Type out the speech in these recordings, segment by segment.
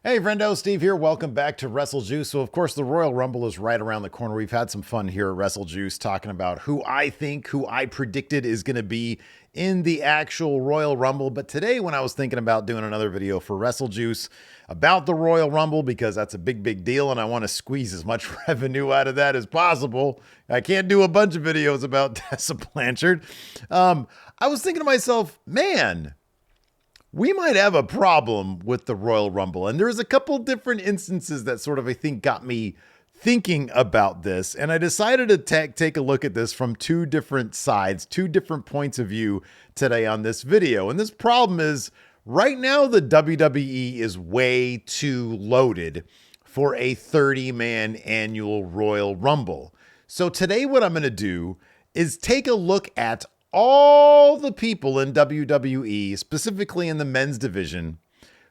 Hey friendo, Steve here. Welcome back to WrestleJuice. So of course the Royal Rumble is right around the corner. We've had some fun here at WrestleJuice talking about who I predicted is going to be in the actual Royal Rumble. But today when I was thinking about doing another video for WrestleJuice about the Royal Rumble, because that's a big deal and I want to squeeze as much revenue out of that as possible. I can't do a bunch of videos about Tessa Blanchard. I was thinking to myself, man, we might have a problem with the Royal Rumble. And there's a couple different instances that sort of, I think, got me thinking about this. And I decided to take a look at this from two different sides, two different points of view today on this video. And this problem is, right now, the WWE is way too loaded for a 30-man annual Royal Rumble. So today what I'm going to do is take a look at all the people in WWE, specifically in the men's division,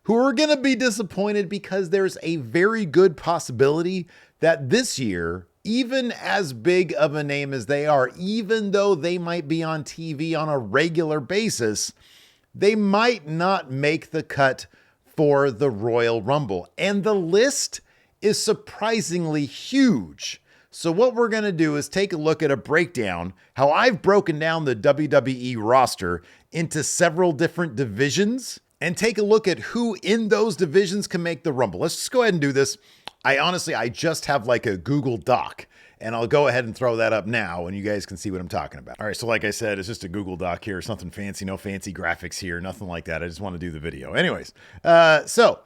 who are going to be disappointed because there's a very good possibility that this year, even as big of a name as they are, even though they might be on TV on a regular basis, they might not make the cut for the Royal Rumble. And the list is surprisingly huge. So what we're going to do is take a look at a breakdown, how I've broken down the WWE roster into several different divisions, and take a look at who in those divisions can make the Rumble. Let's just go ahead and do this. I just have like a Google Doc, and I'll go ahead and throw that up now, and you guys can see what I'm talking about. All right, so like I said, it's just a Google Doc here, something fancy, no fancy graphics here, nothing like that. I just want to do the video. Anyways, so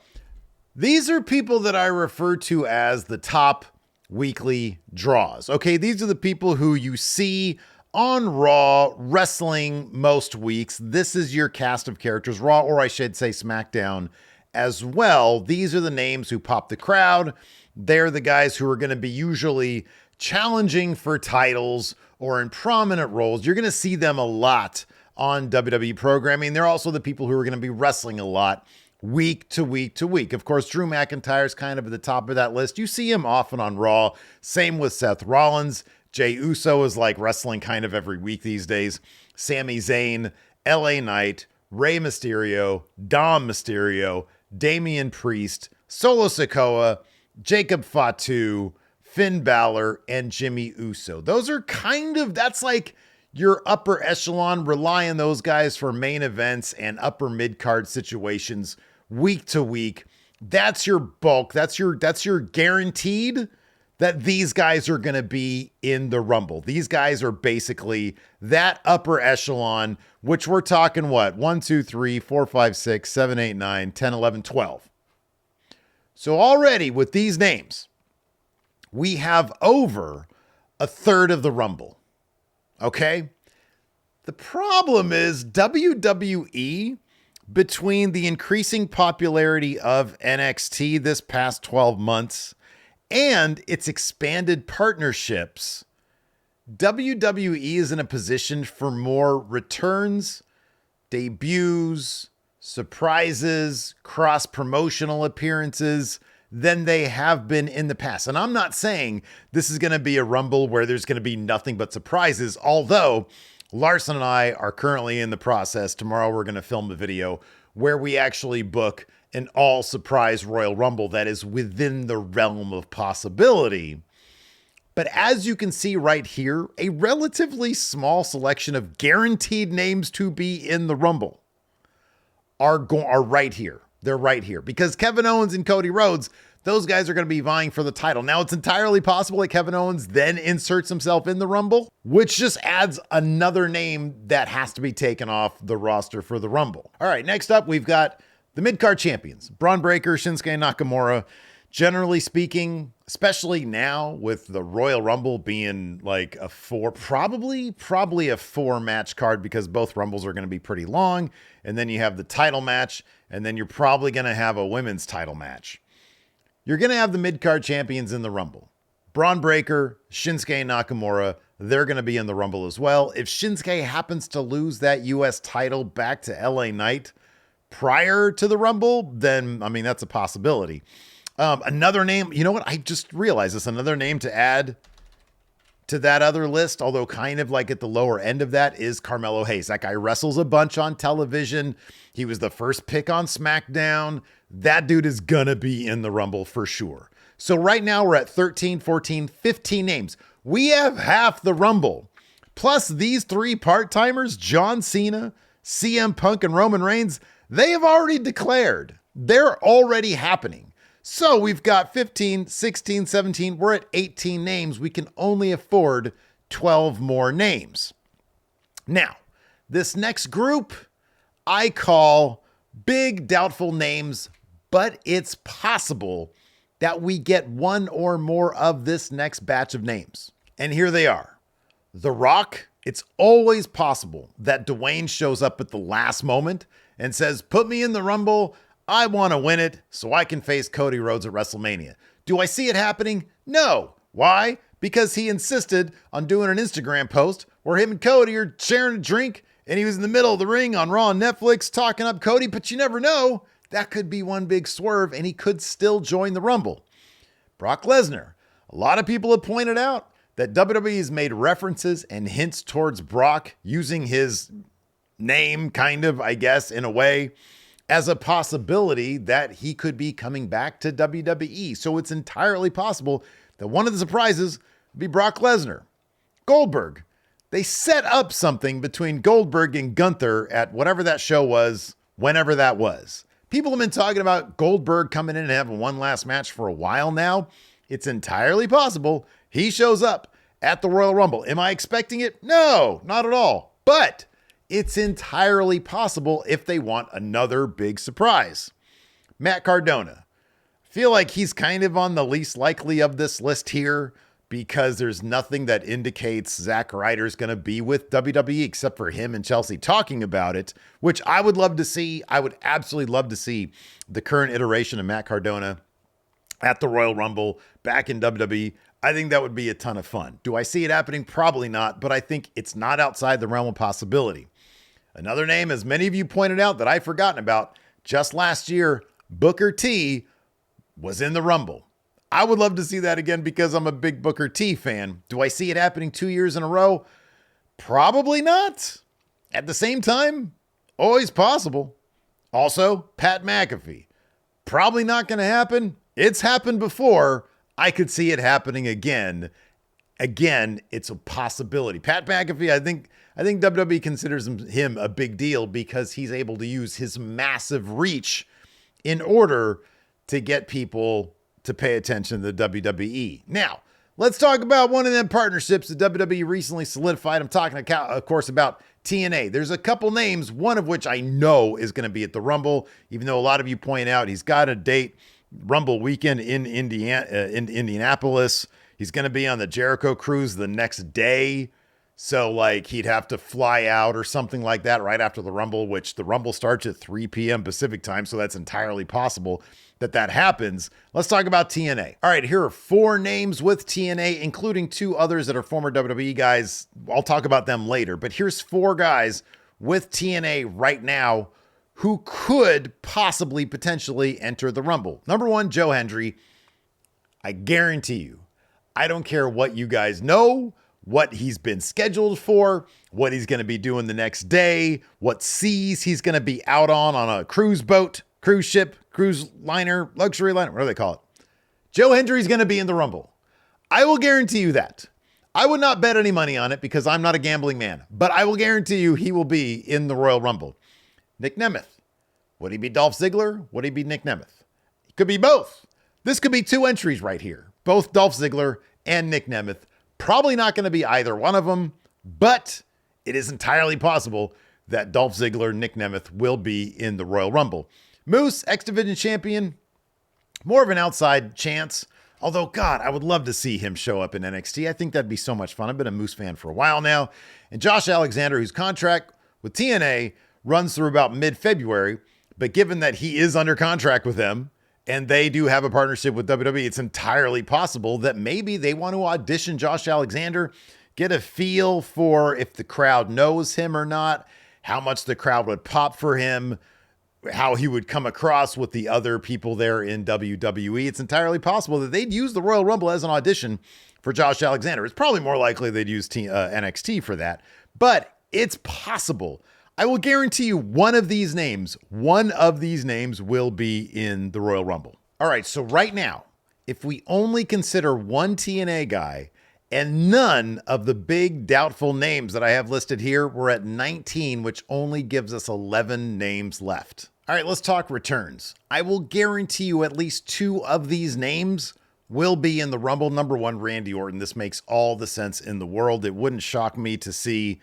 these are people that I refer to as the top weekly draws. Okay, these are the people who you see on Raw wrestling most weeks. This is your cast of characters, Raw, or I should say SmackDown as well. These are the names who pop the crowd. They're the guys who are going to be usually challenging for titles or in prominent roles. You're going to see them a lot on WWE programming. They're also the people who are going to be wrestling a lot week to week to week. Of course, Drew McIntyre's kind of at the top of that list. You see him often on Raw. Same with Seth Rollins. Jey Uso is like wrestling kind of every week these days. Sami Zayn, LA Knight, Rey Mysterio, Dom Mysterio, Damian Priest, Solo Sikoa, Jacob Fatu, Finn Balor, and Jimmy Uso. Those are that's like your upper echelon. Rely on those guys for main events and upper mid-card situations week to week. That's your bulk. That's your guaranteed that these guys are going to be in the Rumble. These guys are basically that upper echelon, which we're talking what? 1, 2, 3, 4, 5, 6, 7, 8, 9, 10, 11, 12. So already with these names, we have over a third of the Rumble. Okay? The problem is WWE, between the increasing popularity of NXT this past 12 months and its expanded partnerships, WWE is in a position for more returns, debuts, surprises, cross-promotional appearances than they have been in the past. And I'm not saying this is going to be a Rumble where there's going to be nothing but surprises, although Larson and I are currently in the process. Tomorrow we're going to film a video where we actually book an all-surprise Royal Rumble that is within the realm of possibility. But as you can see right here, a relatively small selection of guaranteed names to be in the Rumble are right here. They're right here because Kevin Owens and Cody Rhodes, those guys are going to be vying for the title. Now, it's entirely possible that Kevin Owens then inserts himself in the Rumble, which just adds another name that has to be taken off the roster for the Rumble. All right, next up, we've got the Midcard champions, Braun Breaker, Shinsuke Nakamura. Generally speaking, especially now with the Royal Rumble being like probably a 4-match card because both Rumbles are going to be pretty long. And then you have the title match, and then you're probably going to have a women's title match. You're going to have the mid-card champions in the Rumble. Braun Breaker, Shinsuke Nakamura, they're going to be in the Rumble as well. If Shinsuke happens to lose that U.S. title back to LA Knight prior to the Rumble, then, I mean, that's a possibility. Another name, you know what? I just realized this. Another name to add to that other list, although kind of like at the lower end of that, is Carmelo Hayes. That guy wrestles a bunch on television. He was the first pick on SmackDown. That dude is gonna be in the Rumble for sure. So right now we're at 13, 14, 15 names. We have half the Rumble. Plus these three part-timers, John Cena, CM Punk, and Roman Reigns, they have already declared. They're already happening. So we've got 15, 16, 17. We're at 18 names. We can only afford 12 more names. Now, this next group I call big doubtful names, but it's possible that we get one or more of this next batch of names. And here they are. The Rock. It's always possible that Dwayne shows up at the last moment and says, put me in the Rumble. I want to win it so I can face Cody Rhodes at WrestleMania. Do I see it happening? No. Why? Because he insisted on doing an Instagram post where him and Cody are sharing a drink and he was in the middle of the ring on Raw and Netflix talking up Cody, but you never know. That could be one big swerve and he could still join the Rumble. Brock Lesnar. A lot of people have pointed out that WWE has made references and hints towards Brock using his name, kind of, I guess, in a way, as a possibility that he could be coming back to WWE. So it's entirely possible that one of the surprises would be Brock Lesnar. Goldberg. They set up something between Goldberg and Gunther at whatever that show was, whenever that was. People have been talking about Goldberg coming in and having one last match for a while now. It's entirely possible he shows up at the Royal Rumble. Am I expecting it? No, not at all. But it's entirely possible if they want another big surprise. Matt Cardona. Feel like he's kind of on the least likely of this list here because there's nothing that indicates Zack Ryder's going to be with WWE except for him and Chelsea talking about it, which I would love to see. I would absolutely love to see the current iteration of Matt Cardona at the Royal Rumble back in WWE. I think that would be a ton of fun. Do I see it happening? Probably not, but I think it's not outside the realm of possibility. Another name, as many of you pointed out that I've forgotten about, just last year, Booker T was in the Rumble. I would love to see that again because I'm a big Booker T fan. Do I see it happening 2 years in a row? Probably not. At the same time, always possible. Also, Pat McAfee. Probably not going to happen. It's happened before. I could see it happening again. Again, it's a possibility. Pat McAfee, I think WWE considers him a big deal because he's able to use his massive reach in order to get people to pay attention to the WWE. Now, let's talk about one of them partnerships that WWE recently solidified. I'm talking, of course, about TNA. There's a couple names, one of which I know is going to be at the Rumble, even though a lot of you point out he's got a date, Rumble weekend in Indianapolis. He's going to be on the Jericho cruise the next day. So like he'd have to fly out or something like that right after the Rumble, which the Rumble starts at 3 p.m. Pacific time. So that's entirely possible that happens. Let's talk about TNA. All right, here are 4 names with TNA, including 2 others that are former WWE guys. I'll talk about them later, but here's 4 guys with TNA right now who could possibly, potentially enter the Rumble. Number 1, Joe Hendry. I guarantee you, I don't care what you guys know, what he's been scheduled for, what he's going to be doing the next day, what seas he's going to be out on a cruise boat, cruise ship, cruise liner, luxury liner, what do they call it? Joe Hendry's going to be in the Rumble. I will guarantee you that. I would not bet any money on it because I'm not a gambling man, but I will guarantee you he will be in the Royal Rumble. Nick Nemeth. Would he be Dolph Ziggler? Would he be Nick Nemeth? He could be both. This could be 2 entries right here. Both Dolph Ziggler and Nick Nemeth. Probably not going to be either one of them, but it is entirely possible that Dolph Ziggler, Nick Nemeth will be in the Royal Rumble. Moose, X-Division champion, more of an outside chance. Although, God, I would love to see him show up in NXT. I think that'd be so much fun. I've been a Moose fan for a while now. And Josh Alexander, whose contract with TNA runs through about mid-February, but given that he is under contract with them, and they do have a partnership with WWE, it's entirely possible that maybe they want to audition Josh Alexander, get a feel for if the crowd knows him or not, how much the crowd would pop for him. how he would come across with the other people there in WWE. It's entirely possible that they'd use the Royal Rumble as an audition for Josh Alexander. It's probably more likely they'd use NXT for that, but it's possible. I will guarantee you one of these names will be in the Royal Rumble. All right, so right now, if we only consider one TNA guy and none of the big doubtful names that I have listed here, we're at 19, which only gives us 11 names left. All right, let's talk returns. I will guarantee you at least 2 of these names will be in the Rumble. Number 1, Randy Orton. This makes all the sense in the world. It wouldn't shock me to see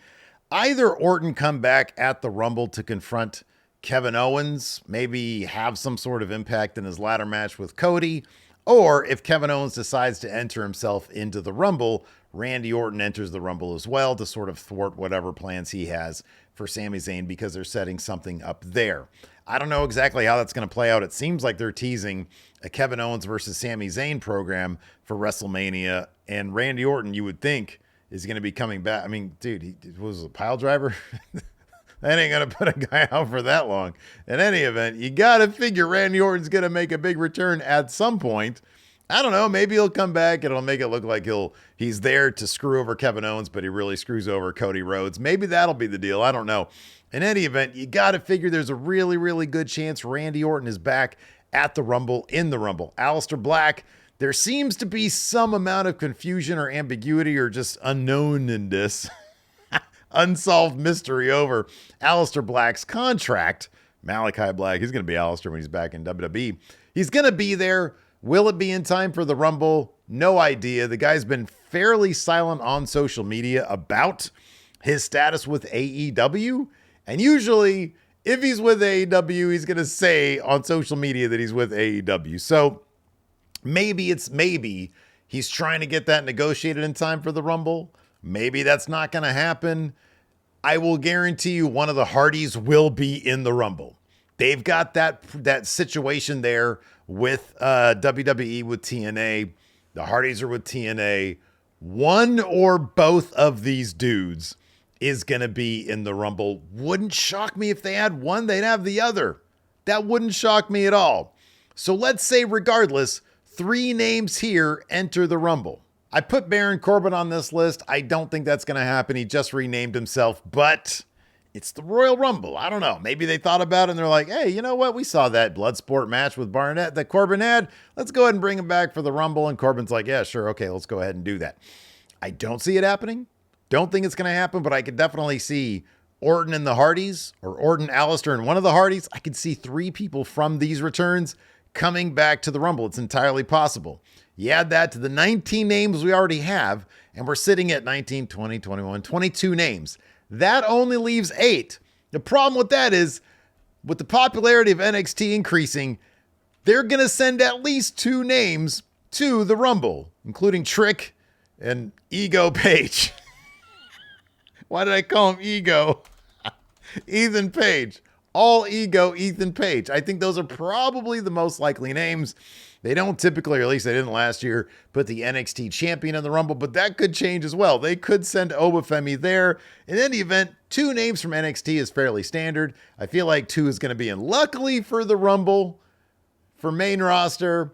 either Orton come back at the Rumble to confront Kevin Owens, maybe have some sort of impact in his ladder match with Cody, or if Kevin Owens decides to enter himself into the Rumble, Randy Orton enters the Rumble as well to sort of thwart whatever plans he has for Sami Zayn, because they're setting something up there. I don't know exactly how that's going to play out. It seems like they're teasing a Kevin Owens versus Sami Zayn program for WrestleMania, and Randy Orton, you would think, is going to be coming back. I mean, dude, he was a pile driver. That ain't going to put a guy out for that long. In any event, you got to figure Randy Orton's going to make a big return at some point. I don't know. Maybe he'll come back. It'll make it look like he's there to screw over Kevin Owens, but he really screws over Cody Rhodes. Maybe that'll be the deal. I don't know. In any event, you got to figure there's a really, really good chance Randy Orton is back at the Rumble, in the Rumble. Aleister Black, there seems to be some amount of confusion or ambiguity or just unknownness. Unsolved mystery over Aleister Black's contract. Malachi Black, he's going to be Aleister when he's back in WWE. He's going to be there. Will it be in time for the Rumble? No idea. The guy's been fairly silent on social media about his status with AEW. And usually, if he's with AEW, he's going to say on social media that he's with AEW. So maybe he's trying to get that negotiated in time for the Rumble. Maybe that's not going to happen. I will guarantee you one of the Hardys will be in the Rumble. They've got that situation there with WWE with TNA. The Hardys are with TNA. One or both of these dudes is going to be in the Rumble. Wouldn't shock me if they had one, they'd have the other. That wouldn't shock me at all. So let's say regardless, 3 names here enter the Rumble. I put Baron Corbin on this list. I don't think that's going to happen. He just renamed himself, but it's the Royal Rumble. I don't know. Maybe they thought about it and they're like, hey, you know what? We saw that Bloodsport match with Barnett that Corbin had. Let's go ahead and bring him back for the Rumble. And Corbin's like, yeah, sure. Okay, let's go ahead and do that. I don't see it happening. Don't think it's going to happen, but I could definitely see Orton and the Hardys, or Orton, Aleister, and one of the Hardys. I could see 3 people from these returns coming back to the Rumble. It's entirely possible. You add that to the 19 names we already have, and we're sitting at 19, 20, 21, 22 names. That only leaves 8. The problem with that is, with the popularity of NXT increasing, they're going to send at least 2 names to the Rumble, including Trick and Ego Page. Why did I call him Ego? Ethan Page. All Ego Ethan Page. I think those are probably the most likely names. They don't typically, or at least they didn't last year, put the NXT champion in the Rumble, but that could change as well. They could send Obafemi there. In any event, 2 names from NXT is fairly standard. I feel like 2 is going to be in. Luckily for the Rumble, for main roster,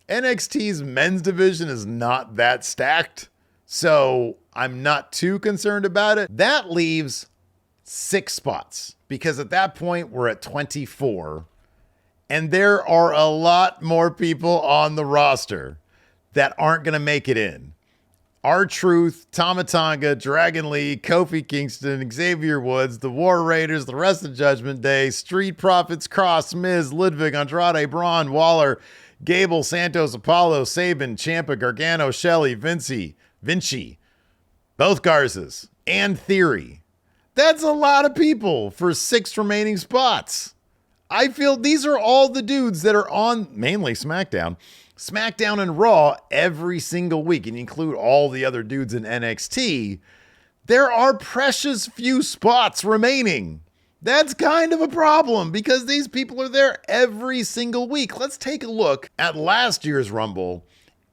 NXT's men's division is not that stacked, so I'm not too concerned about it. That leaves 6 spots, because at that point, we're at 24. And there are a lot more people on the roster that aren't going to make it in. R-Truth, Tama Tonga, Dragon Lee, Kofi Kingston, Xavier Woods, the War Raiders, the rest of Judgment Day, Street Profits, Cross, Miz, Ludwig, Andrade, Braun, Waller, Gable, Santos, Apollo, Sabin, Ciampa, Gargano, Shelley, Vinci, both Garzas, and Theory. That's a lot of people for 6 remaining spots. I feel these are all the dudes that are on mainly SmackDown and Raw every single week, and you include all the other dudes in NXT. There are precious few spots remaining. That's kind of a problem because these people are there every single week. Let's take a look at last year's Rumble,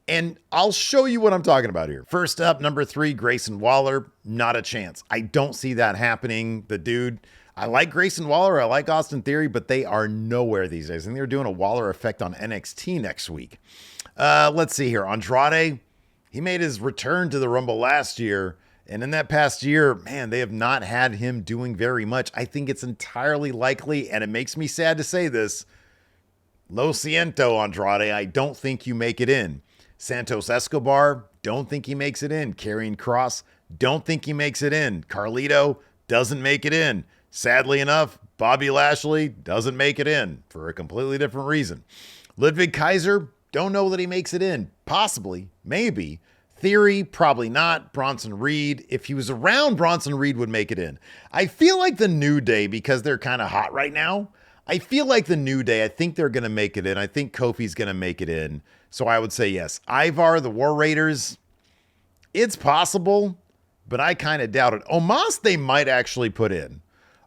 and I'll show you what I'm talking about here. First up, number 3, Grayson Waller. Not a chance. I don't see that happening. The dude, I like Grayson Waller. I like Austin Theory, but they are nowhere these days. I think they're doing a Waller effect on NXT next week. Let's see here. Andrade, he made his return to the Rumble last year. And in that past year, man, they have not had him doing very much. I think it's entirely likely, and it makes me sad to say this, Lo siento, Andrade, I don't think you make it in. Santos Escobar, don't think he makes it in. Karrion Kross, don't think he makes it in. Carlito doesn't make it in. Sadly enough, Bobby Lashley doesn't make it in for a completely different reason. Ludwig Kaiser, don't know that he makes it in. Possibly, maybe. Theory, probably not. Bronson Reed, if he was around, Bronson Reed would make it in. I feel like the New Day, because they're kind of hot right now, I feel like the New Day, I think they're going to make it in. I think Kofi's going to make it in. So I would say yes. Ivar, the War Raiders, it's possible, but I kind of doubt it. Omos, they might actually put in.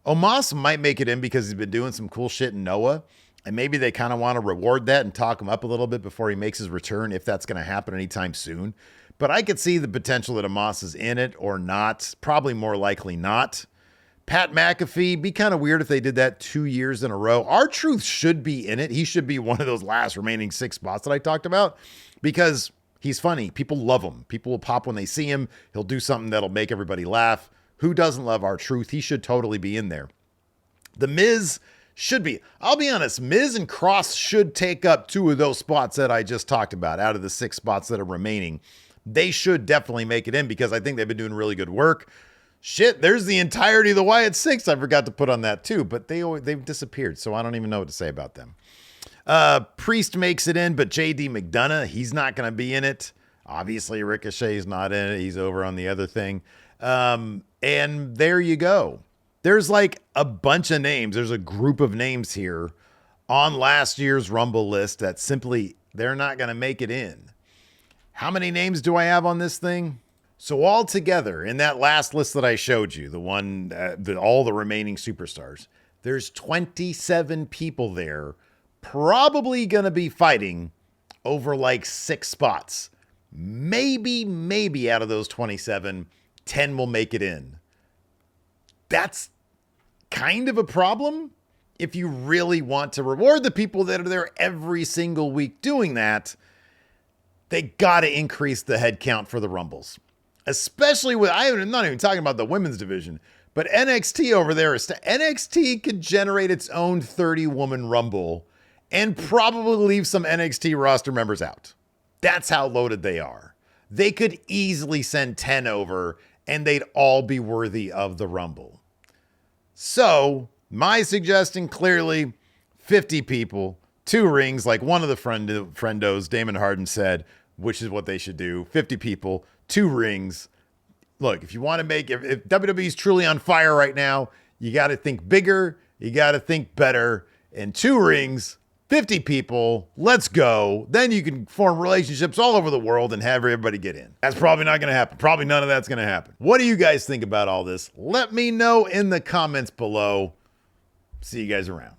Omos might make it in because he's been doing some cool shit in Noah, and maybe they kind of want to reward that and talk him up a little bit before he makes his return, if that's going to happen anytime soon. But I could see the potential that Omos is in it or not. Probably more likely not. Pat McAfee, be kind of weird if they did that 2 years in a row. R-Truth should be in it. He should be one of those last remaining 6 spots that I talked about because he's funny. People love him. People will pop when they see him. He'll do something that'll make everybody laugh. Who doesn't love R-Truth? He should totally be in there. The Miz should be. I'll be honest, Miz and Cross should take up 2 of those spots that I just talked about out of the 6 spots that are remaining. They should definitely make it in because I think they've been doing really good work. Shit, there's the entirety of the Wyatt 6 I forgot to put on that too, but they've disappeared, so I don't even know what to say about them. Priest makes it in, but JD McDonough, he's not going to be in it. Obviously, Ricochet's not in it. He's over on the other thing. And there you go. There's like a bunch of names. There's a group of names here on last year's Rumble list that simply, they're not going to make it in. How many names do I have on this thing? So all together in that last list that I showed you, the one, all the remaining superstars, there's 27 people there probably going to be fighting over like 6 spots. Maybe out of those 27, 10 will make it in. That's kind of a problem if you really want to reward the people that are there every single week doing that. They got to increase the head count for the Rumbles. Especially with, I'm not even talking about the women's division, but NXT over there, NXT could generate its own 30-woman Rumble and probably leave some NXT roster members out. That's how loaded they are. They could easily send 10 over and they'd all be worthy of the Rumble. So my suggestion, clearly 50 people, 2 rings, like one of the friendos, Damon Harden said, which is what they should do. 50 people, 2 rings. Look, if you want to make, if WWE is truly on fire right now, you got to think bigger, you got to think better, and 2 rings, 50 people, let's go. Then you can form relationships all over the world and have everybody get in. That's probably not going to happen. Probably none of that's going to happen. What do you guys think about all this? Let me know in the comments below. See you guys around.